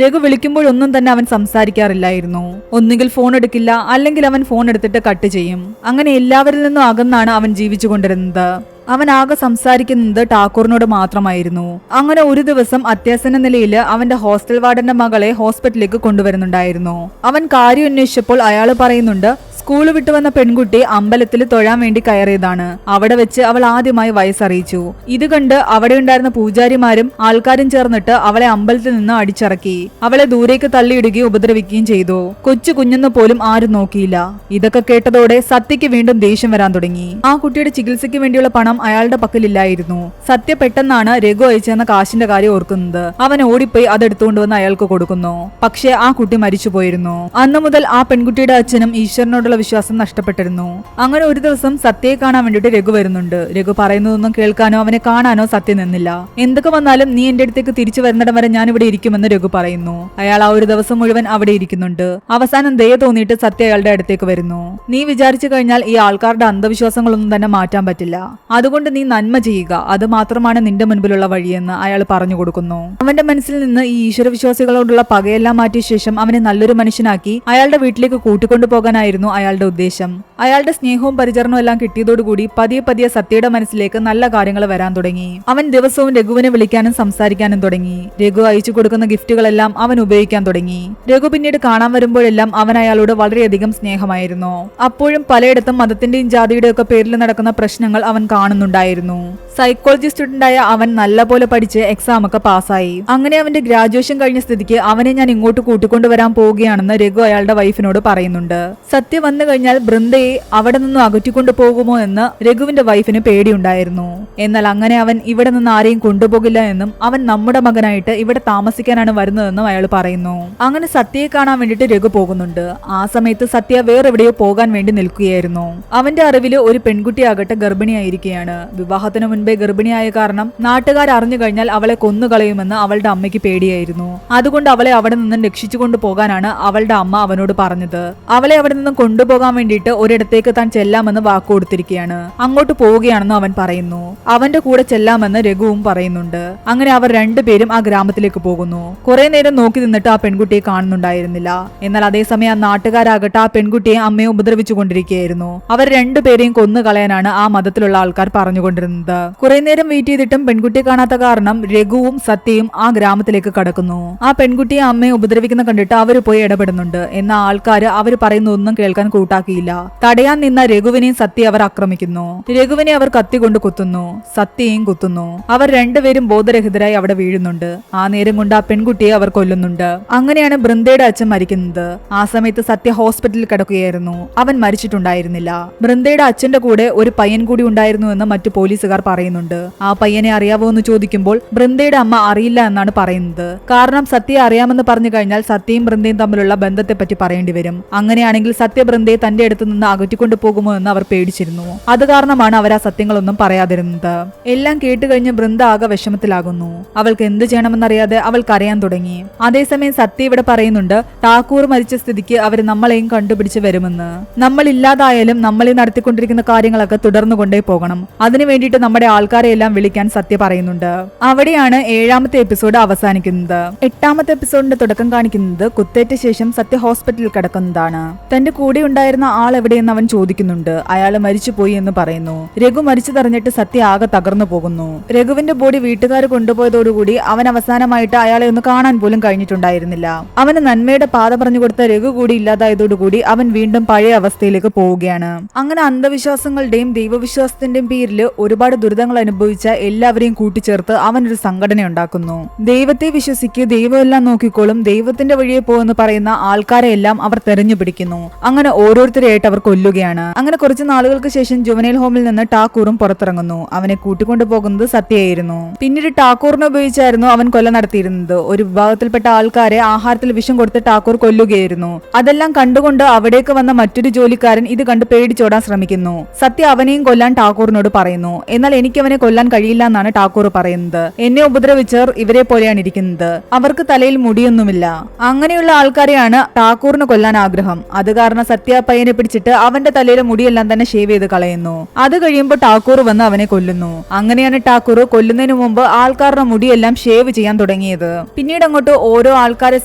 രഘു വിളിക്കുമ്പോഴൊന്നും തന്നെ അവൻ സംസാരിക്കാറില്ലായിരുന്നു. ഒന്നുകിൽ ഫോൺ എടുക്കില്ല, അല്ലെങ്കിൽ അവൻ ഫോൺ എടുത്തിട്ട് കട്ട് ചെയ്യും. അങ്ങനെ എല്ലാവരിൽ നിന്നും അകന്നാണ് അവൻ ജീവിച്ചുകൊണ്ടിരുന്നത്. അവൻ ആകെ സംസാരിക്കുന്നത് ടാക്കൂറിനോട് മാത്രമായിരുന്നു. അങ്ങനെ ഒരു ദിവസം അത്യാസന്ന നിലയിൽ അവന്റെ ഹോസ്റ്റൽ വാർഡന്റെ മകളെ ഹോസ്പിറ്റലിലേക്ക് കൊണ്ടുവരുന്നുണ്ടായിരുന്നു. അവൻ കാര്യം അന്വേഷിച്ചപ്പോൾ അയാൾ പറയുന്നുണ്ട്, സ്കൂൾ വിട്ടുവന്ന പെൺകുട്ടി അമ്പലത്തിൽ തൊഴാൻ വേണ്ടി കയറിയതാണ്. അവിടെ വെച്ച് അവൾ ആദ്യമായി വയസ്സറിയിച്ചു. ഇത് കണ്ട് അവിടെ ഉണ്ടായിരുന്ന പൂജാരിമാരും ആൾക്കാരും ചേർന്നിട്ട് അവളെ അമ്പലത്തിൽ നിന്ന് അടിച്ചിറക്കി. അവളെ ദൂരേക്ക് തള്ളിയിടുകയും ഉപദ്രവിക്കുകയും ചെയ്തു. കൊച്ചു കുഞ്ഞെന്ന് പോലും ആരും നോക്കിയില്ല. ഇതൊക്കെ കേട്ടതോടെ സത്യക്ക് വീണ്ടും ദേഷ്യം വരാൻ തുടങ്ങി. ആ കുട്ടിയുടെ ചികിത്സയ്ക്ക് വേണ്ടിയുള്ള പണം അയാളുടെ പക്കലില്ലായിരുന്നു. സത്യ പെട്ടെന്നാണ് രഘു അയച്ചെന്ന കാശിന്റെ കാര്യം ഓർക്കുന്നത്. അവൻ ഓടിപ്പോയി അതെടുത്തുകൊണ്ടുവന്ന് അയാൾക്ക് കൊടുക്കുന്നു. പക്ഷേ ആ കുട്ടി മരിച്ചുപോയിരുന്നു. അന്നു മുതൽ ആ പെൺകുട്ടിയുടെ അച്ഛനും ഈശ്വരനോടുള്ള വിശ്വാസം നഷ്ടപ്പെട്ടിരുന്നു. അങ്ങനെ ഒരു ദിവസം സത്യയെ കാണാൻ വേണ്ടിട്ട് രഘു വരുന്നുണ്ട്. രഘു പറയുന്നതൊന്നും കേൾക്കാനോ അവനെ കാണാനോ സത്യ നിന്നില്ല. എന്തൊക്കെ വന്നാലും നീ എന്റെ അടുത്തേക്ക് തിരിച്ചു വരുന്നിടം വരെ ഞാൻ ഇവിടെ ഇരിക്കുമെന്ന് രഘു പറയുന്നു. അയാൾ ആ ഒരു ദിവസം മുഴുവൻ അവിടെ ഇരിക്കുന്നുണ്ട്. അവസാനം ദയ തോന്നിയിട്ട് സത്യ അയാളുടെ അടുത്തേക്ക് വരുന്നു. നീ വിചാരിച്ചു കഴിഞ്ഞാൽ ഈ ആൾക്കാരുടെ അന്ധവിശ്വാസങ്ങളൊന്നും തന്നെ മാറ്റാൻ പറ്റില്ല. അതുകൊണ്ട് നീ നന്മ ചെയ്യുക, അത് മാത്രമാണ് നിന്റെ മുൻപിലുള്ള വഴിയെന്ന് അയാൾ പറഞ്ഞു കൊടുക്കുന്നു. അവന്റെ മനസ്സിൽ നിന്ന് ഈ ഈശ്വരവിശ്വാസികളോടുള്ള പകയെല്ലാം മാറ്റിയ ശേഷം അവനെ നല്ലൊരു മനുഷ്യനാക്കി അയാളുടെ വീട്ടിലേക്ക് കൂട്ടിക്കൊണ്ടു പോകാനായിരുന്നു അയാളുടെ ഉദ്ദേശം. അയാളുടെ സ്നേഹവും പരിചരണവും എല്ലാം കിട്ടിയതോടുകൂടി പതിയെ പതിയെ സത്യയുടെ മനസ്സിലേക്ക് നല്ല കാര്യങ്ങൾ വരാൻ തുടങ്ങി. അവൻ ദിവസവും രഘുവിനെ വിളിക്കാനും സംസാരിക്കാനും തുടങ്ങി. രഘു അയച്ചു കൊടുക്കുന്ന ഗിഫ്റ്റുകളെല്ലാം അവൻ ഉപയോഗിക്കാൻ തുടങ്ങി. രഘു പിന്നീട് കാണാൻ വരുമ്പോഴെല്ലാം അവൻ അയാളോട് വളരെയധികം സ്നേഹമായിരുന്നു. അപ്പോഴും പലയിടത്തും മതത്തിന്റെയും ജാതിയുടെയും ഒക്കെ പേരിൽ നടക്കുന്ന പ്രശ്നങ്ങൾ അവൻ കാണുന്നുണ്ടായിരുന്നു. സൈക്കോളജി സ്റ്റുഡന്റായ അവൻ നല്ലപോലെ പഠിച്ച് എക്സാം ഒക്കെ പാസ്സായി. അങ്ങനെ അവന്റെ ഗ്രാജുവേഷൻ കഴിഞ്ഞ സ്ഥിതിക്ക് അവനെ ഞാൻ ഇങ്ങോട്ട് കൂട്ടിക്കൊണ്ടുവരാൻ പോവുകയാണെന്ന് രഘു അയാളുടെ വൈഫിനോട് പറയുന്നുണ്ട്. സത്യ വന്നു കഴിഞ്ഞാൽ ബൃന്ദയെ അവിടെ നിന്നും അകറ്റിക്കൊണ്ടു പോകുമോ എന്ന് രഘുവിന്റെ വൈഫിന് പേടിയുണ്ടായിരുന്നു. എന്നാൽ അങ്ങനെ അവൻ ഇവിടെ നിന്ന് ആരെയും കൊണ്ടുപോകില്ല എന്നും അവൻ നമ്മുടെ മകനായിട്ട് ഇവിടെ താമസിക്കാനാണ് വരുന്നതെന്നും അയാൾ പറയുന്നു. അങ്ങനെ സത്യയെ കാണാൻ വേണ്ടിട്ട് രഘു പോകുന്നുണ്ട്. ആ സമയത്ത് സത്യ വേറെവിടെയോ പോകാൻ വേണ്ടി നിൽക്കുകയായിരുന്നു. അവന്റെ അറിവില് ഒരു പെൺകുട്ടിയാകട്ടെ ഗർഭിണിയായിരിക്കുകയാണ്. വിവാഹത്തിന് മുൻപേ ഗർഭിണിയായ കാരണം നാട്ടുകാർ അറിഞ്ഞു കഴിഞ്ഞാൽ അവളെ കൊന്നുകളയുമെന്ന് അവളുടെ അമ്മയ്ക്ക് പേടിയായിരുന്നു. അതുകൊണ്ട് അവളെ അവിടെ നിന്നും രക്ഷിച്ചു കൊണ്ടുപോകാനാണ് അവളുടെ അമ്മ അവനോട് പറഞ്ഞത്. അവളെ അവിടെ നിന്നും കൊണ്ടുപോകാൻ വേണ്ടിയിട്ട് ഒരിടത്തേക്ക് താൻ ചെല്ലാമെന്ന് വാക്ക് കൊടുത്തിരിക്കുകയാണ്. അങ്ങോട്ട് പോവുകയാണെന്ന് അവൻ പറയുന്നു. അവന്റെ കൂടെ ചെല്ലാമെന്ന് രഘുവും പറയുന്നുണ്ട്. അങ്ങനെ അവർ രണ്ടുപേരും ആ ഗ്രാമത്തിലേക്ക് പോകുന്നു. കുറെ നേരം നോക്കി നിന്നിട്ട് ആ പെൺകുട്ടിയെ കാണുന്നുണ്ടായിരുന്നില്ല. എന്നാൽ അതേസമയം ആ നാട്ടുകാരാകട്ടെ ആ പെൺകുട്ടിയെ അമ്മയെ ഉപദ്രവിച്ചു കൊണ്ടിരിക്കുകയായിരുന്നു. അവർ രണ്ടുപേരെയും കൊന്നുകളയാനാണ് ആ മതത്തിലുള്ള ആൾക്കാർ പറഞ്ഞുകൊണ്ടിരുന്നത്. കുറെ നേരം വെയിറ്റ് ചെയ്തിട്ടും പെൺകുട്ടിയെ കാണാത്ത കാരണം രഘുവും സത്യയും ആ ഗ്രാമത്തിലേക്ക് കടക്കുന്നു. ആ പെൺകുട്ടിയെ അമ്മയെ ഉപദ്രവിക്കുന്ന കണ്ടിട്ട് അവര് പോയി ഇടപെടുന്നുണ്ട്. എന്നാൽ ആൾക്കാര് അവര് പറയുന്ന ഒന്നും കേൾക്കാൻ കൂട്ടാക്കിയില്ല. തടയാൻ നിന്ന രഘുവിനെയും സത്യ അവർ ആക്രമിക്കുന്നു. രഘുവിനെ അവർ കത്തി കൊണ്ട് കുത്തുന്നു. സത്യയും കുത്തുന്നു. അവർ രണ്ടുപേരും ബോധരഹിതരായി അവിടെ വീഴുന്നുണ്ട്. ആ നേരം കൊണ്ട് ആ പെൺകുട്ടിയെ അവർ കൊല്ലുന്നുണ്ട്. അങ്ങനെയാണ് ബൃന്ദയുടെ അച്ഛൻ മരിക്കുന്നത്. ആ സമയത്ത് സത്യ ഹോസ്പിറ്റലിൽ കിടക്കുകയായിരുന്നു. അവൻ മരിച്ചിട്ടുണ്ടായിരുന്നില്ല. ബൃന്ദയുടെ അച്ഛന്റെ കൂടെ ഒരു പയ്യൻ കൂടി ഉണ്ടായിരുന്നു എന്ന് മറ്റു പോലീസുകാർ പറയുന്നുണ്ട്. ആ പയ്യനെ അറിയാവോ എന്ന് ചോദിക്കുമ്പോൾ ബൃന്ദയുടെ അമ്മ അറിയില്ല എന്നാണ് പറയുന്നത്. കാരണം സത്യയെ അറിയാമെന്ന് പറഞ്ഞു കഴിഞ്ഞാൽ സത്യയും ബൃന്ദയും തമ്മിലുള്ള ബന്ധത്തെ പറ്റി പറയേണ്ടി വരും. അങ്ങനെയാണെങ്കിൽ സത്യ ബൃന്ദയെ തന്റെ അടുത്ത് നിന്ന് അകറ്റിക്കൊണ്ടു പോകുമോ എന്ന് അവർ പേടിച്ചിരുന്നു. അത് കാരണമാണ് അവർ ആ സത്യങ്ങളൊന്നും പറയാതിരുന്നത്. എല്ലാം കേട്ട് കഴിഞ്ഞ് ബൃന്ദ ആകെ വിഷമത്തിലാകുന്നു. അവൾക്ക് എന്ത് ചെയ്യണമെന്നറിയാതെ അവൾ കരയാൻ തുടങ്ങി. അതേസമയം സത്യ ഇവിടെ പറയുന്നുണ്ട്, ടാക്കൂർ മരിച്ച സ്ഥിതിക്ക് അവർ നമ്മളെയും കണ്ടുപിടിച്ച് വരുമെന്ന്. നമ്മൾ ഇല്ലാതായാലും നമ്മളീ നടത്തിക്കൊണ്ടിരിക്കുന്ന കാര്യങ്ങളൊക്കെ തുടർന്നു കൊണ്ടേ പോകണം. അതിനു വേണ്ടിയിട്ട് നമ്മുടെ ആൾക്കാരെ എല്ലാം വിളിക്കാൻ സത്യ പറയുന്നുണ്ട്. അവിടെയാണ് 7ാമത്തെ എപ്പിസോഡ് അവസാനിക്കുന്നത്. 8ാമത്തെ എപ്പിസോഡിന്റെ തുടക്കം കാണിക്കുന്നത് കുത്തേറ്റ ശേഷം സത്യ ഹോസ്പിറ്റലിൽ കിടക്കുന്നതാണ്. തന്റെ കൂടെ ഉണ്ടായിരുന്ന ആൾ എവിടെയെന്ന് അവൻ ചോദിക്കുന്നുണ്ട്. അയാൾ മരിച്ചുപോയി എന്ന് പറയുന്നു. രഘു മരിച്ചതറിഞ്ഞിട്ട് സത്യ ആകെ തകർന്നു പോകുന്നു. രഘുവിന്റെ ബോഡി വീട്ടുകാർ കൊണ്ടുപോയതോടുകൂടി അവൻ അവസാനമായിട്ട് അയാളെ ഒന്ന് കാണാൻ പോലും കഴിഞ്ഞിട്ടുണ്ടായിരുന്നില്ല. അവന് നന്മയുടെ പാത പറഞ്ഞു കൊടുത്ത രഘു കൂടി ഇല്ലാതായതോടുകൂടി അവൻ വീണ്ടും പഴയ അവസ്ഥയിലേക്ക് പോവുകയാണ്. അങ്ങനെ അന്ധവിശ്വാസങ്ങളുടെയും ദൈവവിശ്വാസത്തിന്റെയും പേരിൽ ഒരുപാട് ദുരിത ദുരിതങ്ങൾ അനുഭവിച്ച എല്ലാവരെയും കൂട്ടിച്ചേർത്ത് അവനൊരു സംഘടന ഉണ്ടാക്കുന്നു. ദൈവത്തെ വിശ്വസിക്ക്, ദൈവമെല്ലാം നോക്കിക്കോളും, ദൈവത്തിന്റെ വഴിയെ പോകുമെന്ന് പറയുന്ന ആൾക്കാരെ എല്ലാം അവർ തെരഞ്ഞു പിടിക്കുന്നു. അങ്ങനെ ഓരോരുത്തരെയായിട്ട് അവർ കൊല്ലുകയാണ്. അങ്ങനെ കുറച്ച് നാളുകൾക്ക് ശേഷം ജുവനൈൽ ഹോമിൽ നിന്ന് ടാക്കൂറും പുറത്തിറങ്ങുന്നു. അവനെ കൂട്ടിക്കൊണ്ടു പോകുന്നത് സത്യയായിരുന്നു. പിന്നീട് ടാക്കൂറിനെ ഉപയോഗിച്ചായിരുന്നു അവൻ കൊല നടത്തിയിരുന്നത്. ഒരു വിഭാഗത്തിൽപ്പെട്ട ആൾക്കാരെ ആഹാരത്തിൽ വിഷം കൊടുത്ത് ടാക്കൂർ കൊല്ലുകയായിരുന്നു. അതെല്ലാം കണ്ടുകൊണ്ട് അവിടേക്ക് വന്ന മറ്റൊരു ജോലിക്കാരൻ ഇത് കണ്ട് പേടിച്ചോടാൻ ശ്രമിക്കുന്നു. സത്യ അവനെയും കൊല്ലാൻ ടാക്കൂറിനോട് പറയുന്നു. എന്നാൽ എനിക്ക് അവനെ കൊല്ലാൻ കഴിയില്ല എന്നാണ് ടാക്കൂർ പറയുന്നത്. എന്നെ ഉപദ്രവിച്ചവർ ഇവരെ പോലെയാണ് ഇരിക്കുന്നത്, അവർക്ക് തലയിൽ മുടിയൊന്നുമില്ല. അങ്ങനെയുള്ള ആൾക്കാരെയാണ് ടാക്കൂറിന് കൊല്ലാൻ ആഗ്രഹം. അത് കാരണം സത്യ പയ്യനെ പിടിച്ചിട്ട് അവന്റെ തലയിലെ മുടിയെല്ലാം തന്നെ ഷേവ് ചെയ്ത് കളയുന്നു. അത് കഴിയുമ്പോൾ ടാക്കൂർ വന്ന് അവനെ കൊല്ലുന്നു. അങ്ങനെയാണ് ടാക്കൂർ കൊല്ലുന്നതിന് മുമ്പ് ആൾക്കാരുടെ മുടിയെല്ലാം ഷേവ് ചെയ്യാൻ തുടങ്ങിയത്. പിന്നീട് അങ്ങോട്ട് ഓരോ ആൾക്കാരെ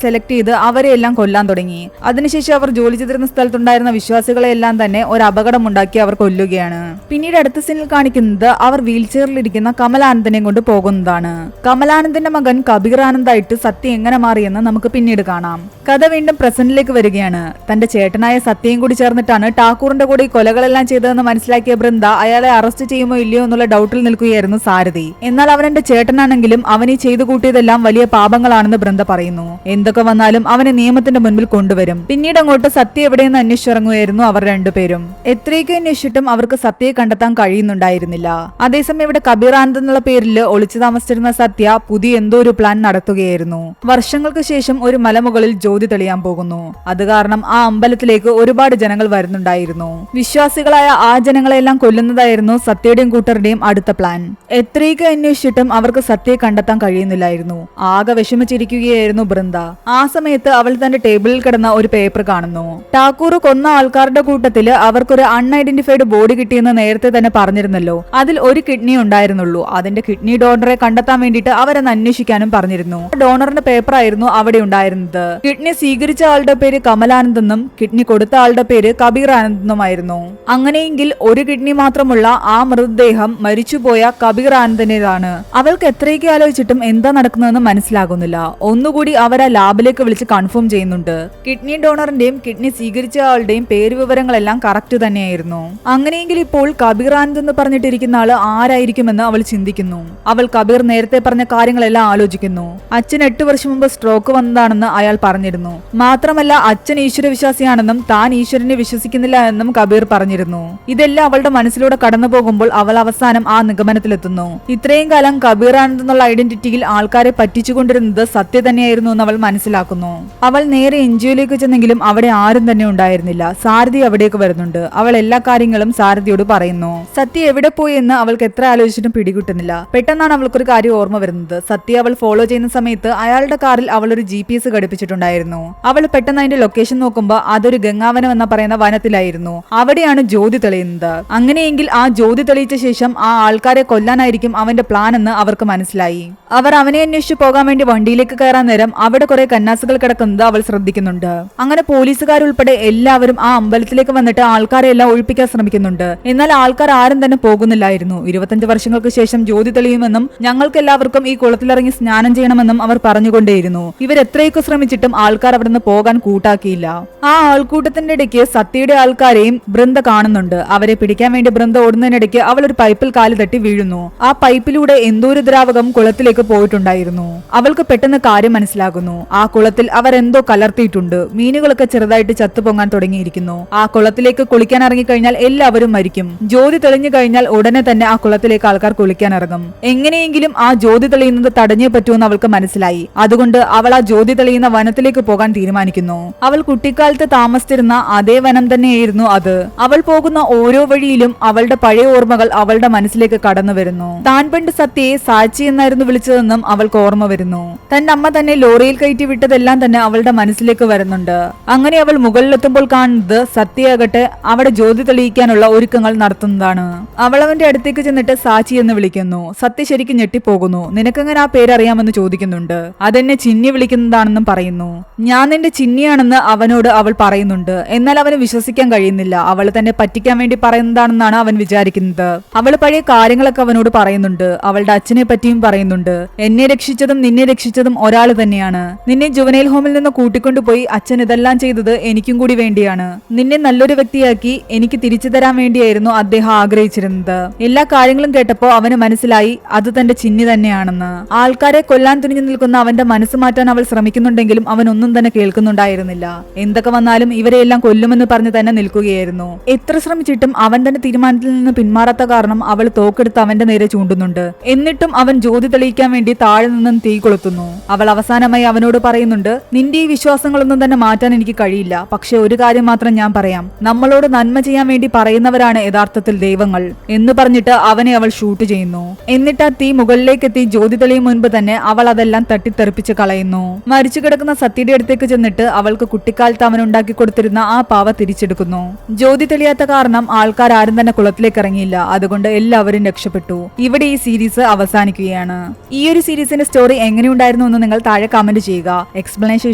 സെലക്ട് ചെയ്ത് അവരെ എല്ലാം കൊല്ലാൻ തുടങ്ങി. അതിനുശേഷം അവർ ജോലി ചെയ്തിരുന്ന സ്ഥലത്തുണ്ടായിരുന്ന വിശ്വാസികളെ എല്ലാം തന്നെ ഒരു അപകടം ഉണ്ടാക്കി അവർ കൊല്ലുകയാണ്. പിന്നീട് അടുത്ത സീനിൽ കാണിക്കുന്നത് അവർ വീൽ ചെയറിലിരിക്കുന്ന കമലാനന്ദനെ കൊണ്ട് പോകുന്നതാണ്. കമലാനന്ദന്റെ മകൻ കബീർ ആനന്ദായിട്ട് സത്യ എങ്ങനെ മാറിയെന്ന് നമുക്ക് പിന്നീട് കാണാം. കഥ വീണ്ടും പ്രസന്റിലേക്ക് വരികയാണ്. തന്റെ ചേട്ടനായ സത്യയും കൂടി ചേർന്നിട്ടാണ് ടാക്കൂറിന്റെ കൂടെ ഈ കൊലകളെല്ലാം ചെയ്തതെന്ന് മനസ്സിലാക്കിയ ബൃന്ദ അയാളെ അറസ്റ്റ് ചെയ്യുമോ ഇല്ലയോ എന്നുള്ള ഡൗട്ടിൽ നിൽക്കുകയായിരുന്നു സാരഥി. എന്നാൽ അവൻ എന്റെ ചേട്ടനാണെങ്കിലും അവൻ ഈ ചെയ്തു കൂട്ടിയതെല്ലാം വലിയ പാപങ്ങളാണെന്ന് ബൃന്ദ പറയുന്നു. എന്തൊക്കെ വന്നാലും അവനെ നിയമത്തിന്റെ മുൻപിൽ കൊണ്ടുവരും. പിന്നീട് അങ്ങോട്ട് സത്യ എവിടെയെന്ന് അന്വേഷിച്ചിറങ്ങുകയായിരുന്നു അവർ രണ്ടുപേരും. എത്രയൊക്കെ അന്വേഷിച്ചിട്ടും അവർക്ക് സത്യയെ കണ്ടെത്താൻ കഴിയുന്നുണ്ടായിരുന്നില്ല. അതേസമയം ഇവിടെ കബീർ ആനന്ദ് എന്നുള്ള പേരിൽ ഒളിച്ചു താമസിച്ചിരുന്ന സത്യ പുതിയ എന്തോ ഒരു പ്ലാൻ നടത്തുകയായിരുന്നു. വർഷങ്ങൾക്ക് ശേഷം ഒരു മലമുകളിൽ ജ്യോതി തെളിയാൻ പോകുന്നു. അത് കാരണം ആ അമ്പലത്തിലേക്ക് ഒരുപാട് ജനങ്ങൾ വരുന്നുണ്ടായിരുന്നു. വിശ്വാസികളായ ആ ജനങ്ങളെല്ലാം കൊല്ലുന്നതായിരുന്നു സത്യയുടെയും കൂട്ടരുടെയും അടുത്ത പ്ലാൻ. എത്രയൊക്കെ അന്വേഷിച്ചിട്ടും അവർക്ക് സത്യയെ കണ്ടെത്താൻ കഴിയുന്നില്ലായിരുന്നു. ആകെ വിഷമിച്ചിരിക്കുകയായിരുന്നു ബൃന്ദ. ആ സമയത്ത് അവൾ തന്റെ ടേബിളിൽ കിടന്ന ഒരു പേപ്പർ കാണുന്നു. ടാക്കൂർ കൊന്ന ആൾക്കാരുടെ കൂട്ടത്തില് അവർക്കൊരു അൺഐഡന്റിഫൈഡ് ബോഡി കിട്ടിയെന്ന് നേരത്തെ തന്നെ പറഞ്ഞിരുന്നല്ലോ. അതിൽ ഒരു കിഡ്നി ഉണ്ടായിരുന്നുള്ളൂ. അതിന്റെ കിഡ്നി ഡോണറെ കണ്ടെത്താൻ വേണ്ടിയിട്ട് അവരൊന്ന് അന്വേഷിക്കാനും പറഞ്ഞിരുന്നു. ഡോണറിന്റെ പേപ്പർ ആയിരുന്നു അവിടെ ഉണ്ടായിരുന്നത്. കിഡ്നി സ്വീകരിച്ച ആളുടെ പേര് കമലാനന്ദ് എന്നും കിഡ്നി കൊടുത്ത ആളുടെ പേര് കബീർ ആനന്ദ് എന്നുമായിരുന്നു. അങ്ങനെയെങ്കിൽ ഒരു കിഡ്നി മാത്രമുള്ള ആ മൃതദേഹം മരിച്ചുപോയ കബീർ ആനന്ദിന്റേതാണ്. അവൾക്ക് എത്രയൊക്കെ ആലോചിച്ചിട്ടും എന്താ നടക്കുന്നതെന്ന് മനസ്സിലാകുന്നില്ല. ഒന്നുകൂടി അവർ ആ ലാബിലേക്ക് വിളിച്ച് കൺഫേം ചെയ്യുന്നുണ്ട്. കിഡ്നി ഡോണറിന്റെയും കിഡ്നി സ്വീകരിച്ച ആളുടെയും പേര് വിവരങ്ങളെല്ലാം കറക്റ്റ് തന്നെയായിരുന്നു. അങ്ങനെയെങ്കിൽ ഇപ്പോൾ കബീർ ആനന്ദ് എന്ന് പറഞ്ഞിട്ടിരിക്കുന്ന ആള് ആരായിരിക്കുമെന്ന് അവൾ ചിന്തിക്കുന്നു. അവൾ കബീർ നേരത്തെ പറഞ്ഞ കാര്യങ്ങളെല്ലാം ആലോചിക്കുന്നു. അച്ഛൻ 8 വർഷം മുമ്പ് സ്ട്രോക്ക് വന്നതാണെന്ന് അയാൾ പറഞ്ഞിരുന്നു. മാത്രമല്ല അച്ഛൻ ഈശ്വരവിശ്വാസിയാണെന്നും താൻ ഈശ്വരനെ വിശ്വസിക്കുന്നില്ല എന്നും കബീർ പറഞ്ഞിരുന്നു. ഇതെല്ലാം അവളുടെ മനസ്സിലൂടെ കടന്നു പോകുമ്പോൾ അവൾ അവസാനം ആ നിഗമനത്തിലെത്തുന്നു. ഇത്രയും കാലം കബീർ ആനന്ദ് എന്നുള്ള ഐഡന്റിറ്റിയിൽ ആൾക്കാരെ പറ്റിച്ചുകൊണ്ടിരുന്നത് സത്യ തന്നെയായിരുന്നു എന്ന് അവൾ മനസ്സിലാക്കുന്നു. അവൾ നേരെ എൻജിഒയിലേക്ക് ചെന്നെങ്കിലും അവിടെ ആരും തന്നെ ഉണ്ടായിരുന്നില്ല. സാരഥി അവിടേക്ക് വരുന്നുണ്ട്. അവൾ എല്ലാ കാര്യങ്ങളും സാരഥിയോട് പറയുന്നു. സത്യ എവിടെ പോയി എന്ന് അവൾക്ക് എത്ര ആലോചിച്ചിട്ടും പിടികിട്ടുന്നില്ല. പെട്ടെന്നാണ് അവൾക്കൊരു കാര്യം ഓർമ്മ വരുന്നത്. സത്യ അവൾ ഫോളോ ചെയ്യുന്ന സമയത്ത് അയാളുടെ കാറിൽ അവൾ ഒരു GPS ഘടിപ്പിച്ചിട്ടുണ്ടായിരുന്നു. അവൾ പെട്ടെന്ന് അതിന്റെ ലൊക്കേഷൻ നോക്കുമ്പോൾ അതൊരു ഗംഗാവനം എന്ന് പറയുന്ന വനത്തിലായിരുന്നു. അവിടെയാണ് ജ്യോതി തെളിയുന്നത്. അങ്ങനെയെങ്കിൽ ആ ജ്യോതി തെളിയിച്ച ശേഷം ആ ആൾക്കാരെ കൊല്ലാനായിരിക്കും അവന്റെ പ്ലാൻ എന്ന് അവർക്ക് മനസ്സിലായി. അവർ അവനെ അന്വേഷിച്ചു പോകാൻ വേണ്ടി വണ്ടിയിലേക്ക് കയറാൻ നേരം അവിടെ കുറെ കന്നാസുകൾ കിടക്കുന്നത് അവൾ ശ്രദ്ധിക്കുന്നുണ്ട്. അങ്ങനെ പോലീസുകാരുൾപ്പെടെ എല്ലാവരും ആ അമ്പലത്തിലേക്ക് വന്നിട്ട് ആൾക്കാരെ എല്ലാം ഒഴിപ്പിക്കാൻ ശ്രമിക്കുന്നുണ്ട്. എന്നാൽ ആൾക്കാർ ആരും തന്നെ പോകുന്നില്ലായിരുന്നു. 25 വർഷങ്ങൾക്ക് ശേഷം ജ്യോതി തെളിയുമെന്നും ഞങ്ങൾക്ക് എല്ലാവർക്കും ഈ കുളത്തിലിറങ്ങി സ്നാനം ചെയ്യണമെന്നും അവർ പറഞ്ഞുകൊണ്ടേയിരുന്നു. ഇവരെത്രയൊക്കെ ശ്രമിച്ചിട്ടും ആൾക്കാർ അവിടെ നിന്ന് പോകാൻ കൂട്ടാക്കിയില്ല. ആ ആൾക്കൂട്ടത്തിന്റെ ഇടയ്ക്ക് സത്യയുടെ ആൾക്കാരെയും ബൃന്ദ കാണുന്നുണ്ട്. അവരെ പിടിക്കാൻ വേണ്ടി ബൃന്ദ ഓടുന്നതിനിടയ്ക്ക് അവൾ ഒരു പൈപ്പിൽ കാല് തട്ടി വീഴുന്നു. ആ പൈപ്പിലൂടെ എന്തോ ഒരു ദ്രാവകം കുളത്തിലേക്ക് പോയിട്ടുണ്ടായിരുന്നു. അവൾക്ക് പെട്ടെന്ന് കാര്യം മനസ്സിലാകുന്നു. ആ കുളത്തിൽ അവർ എന്തോ കലർത്തിയിട്ടുണ്ട്. മീനുകളൊക്കെ ചെറുതായിട്ട് ചത്തുപൊങ്ങാൻ തുടങ്ങിയിരിക്കുന്നു. ആ കുളത്തിലേക്ക് കുളിക്കാൻ ഇറങ്ങിക്കഴിഞ്ഞാൽ എല്ലാവരും മരിക്കും. ജ്യോതി തെളിഞ്ഞു കഴിഞ്ഞാൽ ഉടനെ തന്നെ ആ കുളത്തിലേക്ക് ആൾക്കാർ കുളിക്കാൻ ഇറങ്ങും. എങ്ങനെയെങ്കിലും ആ ജ്യോതി തെളിയുന്നത് തടഞ്ഞേ പറ്റൂന്ന് അവൾക്ക് മനസ്സിലായി. അതുകൊണ്ട് അവൾ ആ ജ്യോതി തെളിയുന്ന വനത്തിലേക്ക് പോകാൻ തീരുമാനിക്കുന്നു. അവൾ കുട്ടിക്കാലത്ത് താമസിച്ചിരുന്ന അതേ വനം തന്നെയായിരുന്നു അത്. അവൾ പോകുന്ന ഓരോ വഴിയിലും അവളുടെ പഴയ ഓർമ്മകൾ അവളുടെ മനസ്സിലേക്ക് കടന്നു വരുന്നു. താൻ പണ്ട് സത്യയെ സാച്ചി എന്നായിരുന്നു വിളിച്ചതെന്നും അവൾക്ക് ഓർമ്മ വരുന്നു. തന്റെ അമ്മ തന്നെ ലോറിയിൽ കയറ്റി വിട്ടതെല്ലാം തന്നെ അവളുടെ മനസ്സിലേക്ക് വരുന്നുണ്ട്. അങ്ങനെ അവൾ മുകളിലെത്തുമ്പോൾ കാണുന്നത് സത്യയാകട്ടെ അവിടെ ജ്യോതി തെളിയിക്കാനുള്ള ഒരുക്കങ്ങൾ നടത്തുന്നതാണ്. അവൾ അവന്റെ അടുത്തേക്ക് ചെന്നിട്ട് സാച്ചി എന്ന് വിളിക്കുന്നു. സത്യ ശരിക്കും ഞെട്ടിപ്പോകുന്നു. നിനക്കെങ്ങനെ ആ പേരറിയാമെന്ന് ചോദിക്കുന്നുണ്ട്. അതെന്നെ ചിന്നി വിളിക്കുന്നതാണെന്നും പറയുന്നു. ഞാൻ നിന്റെ ചിന്നിയാണെന്ന് അവനോട് അവൾ പറയുന്നുണ്ട്. എന്നാൽ അവന് വിശ്വസിക്കാൻ കഴിയുന്നില്ല. അവൾ തന്നെ പറ്റിക്കാൻ വേണ്ടി പറയുന്നതാണെന്നാണ് അവൻ വിചാരിക്കുന്നത്. അവൾ പഴയ കാര്യങ്ങളൊക്കെ അവനോട് പറയുന്നുണ്ട്. അവളുടെ അച്ഛനെ പറ്റിയും പറയുന്നുണ്ട്. എന്നെ രക്ഷിച്ചതും നിന്നെ രക്ഷിച്ചതും ഒരാൾ തന്നെയാണ്. നിന്നെ ജുവനൈൽ ഹോമിൽ നിന്ന് കൂട്ടിക്കൊണ്ടുപോയി അച്ഛൻ ഇതെല്ലാം ചെയ്തത് എനിക്കും കൂടി വേണ്ടിയാണ്. നിന്നെ നല്ലൊരു വ്യക്തിയാക്കി എനിക്ക് തിരിച്ചു തരാൻ വേണ്ടിയായിരുന്നു അദ്ദേഹം ആഗ്രഹിച്ചിരുന്നത്. എല്ലാ കാര്യങ്ങളും കേട്ടപ്പോ അവന് മനസ്സിലായി അത് തന്റെ ചിന്നി തന്നെയാണെന്ന്. ആൾക്കാരെ കൊല്ലാൻ തുനിഞ്ഞു നിൽക്കുന്ന അവന്റെ മനസ്സ് മാറ്റാൻ അവൾ ശ്രമിക്കുന്നുണ്ടെങ്കിലും അവൻ ഒന്നും തന്നെ കേൾക്കുന്നുണ്ടായിരുന്നില്ല. എന്തൊക്കെ വന്നാലും ഇവരെയെല്ലാം കൊല്ലുമെന്ന് പറഞ്ഞ് തന്നെ നിൽക്കുകയായിരുന്നു. എത്ര ശ്രമിച്ചിട്ടും അവൻ തന്റെ തീരുമാനത്തിൽ നിന്ന് പിന്മാറാത്ത കാരണം അവൾ തോക്കെടുത്ത് അവന്റെ നേരെ ചൂണ്ടുന്നുണ്ട്. എന്നിട്ടും അവൻ ജ്യോതി തെളിയിക്കാൻ വേണ്ടി താഴെ നിന്നും തീ കൊളുത്തുന്നു. അവൾ അവസാനമായി അവനോട് പറയുന്നുണ്ട്, നിന്റെ ഈ വിശ്വാസങ്ങളൊന്നും തന്നെ മാറ്റാൻ എനിക്ക് കഴിയില്ല. പക്ഷെ ഒരു കാര്യം മാത്രം ഞാൻ പറയാം, നമ്മളോട് നന്മ ചെയ്യാൻ വേണ്ടി പറയുന്നവരാണ് യഥാർത്ഥത്തിൽ ദൈവങ്ങൾ എന്ന് പറഞ്ഞിട്ട് അവനെ അവൾ ഷൂട്ട് ചെയ്യുന്നു. എന്നിട്ട് ആ തീ മുകളിലേക്ക് എത്തി ജ്യോതി തെളിയും മുൻപ് തന്നെ അവൾ അതെല്ലാം തട്ടിത്തെറിപ്പിച്ച് കളയുന്നു. മരിച്ചു കിടക്കുന്ന സത്യയുടെ അടുത്തേക്ക് ചെന്നിട്ട് അവൾക്ക് കുട്ടിക്കാലത്ത് അവൻ ഉണ്ടാക്കി കൊടുത്തിരുന്ന ആ പാവ തിരിച്ചെടുക്കുന്നു. ജ്യോതി തെളിയാത്ത കാരണം ആൾക്കാർ ആരും തന്നെ കുളത്തിലേക്ക് ഇറങ്ങിയില്ല. അതുകൊണ്ട് എല്ലാവരും രക്ഷപ്പെട്ടു. ഇവിടെ ഈ സീരീസ് അവസാനിക്കുകയാണ്. ഈ ഒരു സീരീസിന്റെ സ്റ്റോറി എങ്ങനെയുണ്ടായിരുന്നു എന്ന് നിങ്ങൾ താഴെ കമന്റ് ചെയ്യുക. എക്സ്പ്ലനേഷൻ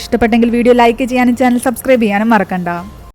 ഇഷ്ടപ്പെട്ടെങ്കിൽ വീഡിയോ ലൈക്ക് ചെയ്യാനും ചാനൽ സബ്സ്ക്രൈബ് ചെയ്യാനും മറക്കണ്ട.